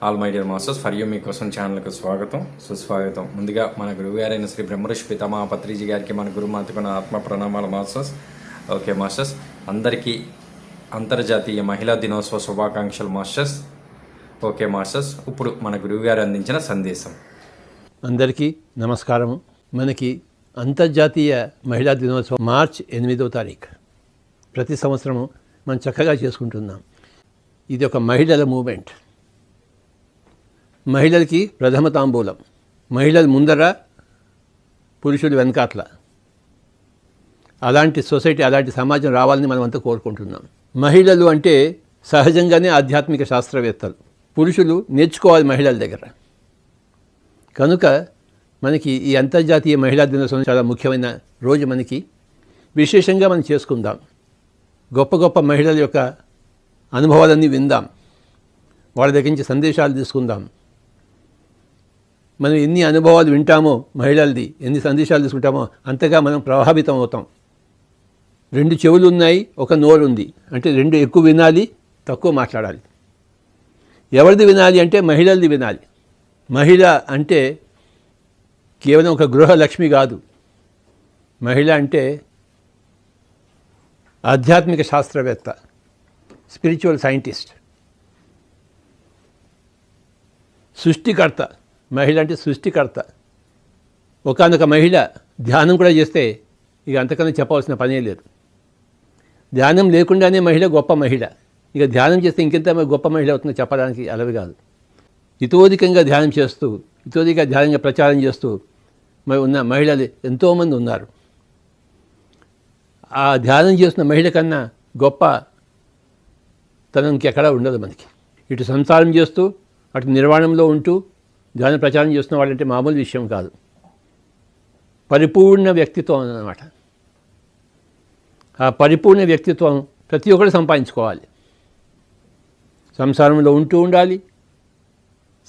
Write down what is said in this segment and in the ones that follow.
All my dear masters for you మీకోసం ఛానల్కు స్వాగతం సుస్వాగతం. ముందుగా మన గురువు గారైన శ్రీ బ్రహ్మర్షి పితామహ పత్రిజీ గారికి మన గురుమాతకు నా ఆత్మ ప్రణామాల మాస్టర్స్. ఓకే మాస్టర్స్, అందరికీ అంతర్జాతీయ మహిళా దినోత్సవ శుభాకాంక్షలు మాస్టర్స్. ఓకే మాస్టర్స్, ఇప్పుడు మన గురువు గారు అందించిన సందేశం. అందరికీ నమస్కారము. మనకి అంతర్జాతీయ మహిళా దినోత్సవం మార్చ్ 8వ తారీఖు. ప్రతి సంవత్సరము మనం చక్కగా చేసుకుంటున్నాం. ఇది ఒక మహిళల మూమెంట్. మహిళలకి ప్రథమ తాంబూలం. మహిళలు ముందర, పురుషులు వెనకాట్ల. అలాంటి సొసైటీ, అలాంటి సమాజం రావాలని మనం అంతా కోరుకుంటున్నాం. మహిళలు అంటే సహజంగానే ఆధ్యాత్మిక శాస్త్రవేత్తలు. పురుషులు నేర్చుకోవాలి మహిళల దగ్గర. కనుక మనకి ఈ అంతర్జాతీయ మహిళా దినోత్సవం చాలా ముఖ్యమైన రోజు. మనకి విశేషంగా మనం చేసుకుందాం. గొప్ప గొప్ప మహిళల యొక్క అనుభవాలన్నీ విందాం. వాళ్ళ దగ్గర నుంచి సందేశాలు తీసుకుందాం. మనం ఎన్ని అనుభవాలు వింటామో మహిళలది, ఎన్ని సందేశాలు తీసుకుంటామో అంతగా మనం ప్రభావితం అవుతాం. 2 చెవులు ఉన్నాయి, ఒక నోరు ఉంది అంటే 2 ఎక్కువ వినాలి, తక్కువ మాట్లాడాలి. ఎవరిది వినాలి అంటే మహిళలది వినాలి. మహిళ అంటే కేవలం ఒక గృహలక్ష్మి కాదు. మహిళ అంటే ఆధ్యాత్మిక శాస్త్రవేత్త, స్పిరిచువల్ సైంటిస్ట్, సృష్టికర్త. మహిళ అంటే సృష్టికర్త. ఒకానొక మహిళ ధ్యానం కూడా చేస్తే ఇక అంతకన్నా చెప్పవలసిన పనే లేదు. ధ్యానం లేకుండానే మహిళ గొప్ప మహిళ. ఇక ధ్యానం చేస్తే ఇంకెంత గొప్ప మహిళ అవుతుందో చెప్పడానికి అలవి కాదు. ఇతోధికంగా ధ్యానం చేస్తూ, ఇతోధికంగా ధ్యానంగా ప్రచారం చేస్తూ ఉన్న మహిళలు ఎంతోమంది ఉన్నారు. ఆ ధ్యానం చేస్తున్న మహిళ కన్నా గొప్ప తనం ఇంకెక్కడా ఉండదు మనకి. ఇటు సంసారం చేస్తూ, అటు నిర్వాణంలో ఉంటూ ధ్యాన ప్రచారం చేస్తున్న వాళ్ళంటే మామూలు విషయం కాదు. పరిపూర్ణ వ్యక్తిత్వం అన్నమాట. ఆ పరిపూర్ణ వ్యక్తిత్వం ప్రతి ఒక్కరు సంపాదించుకోవాలి. సంసారంలో ఉంటూ ఉండాలి,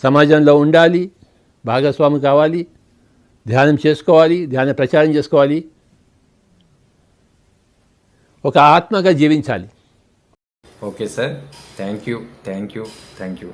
సమాజంలో ఉండాలి, భాగస్వామి కావాలి, ధ్యానం చేసుకోవాలి, ధ్యాన ప్రచారం చేసుకోవాలి, ఒక ఆత్మగా జీవించాలి. Okay sir, thank you.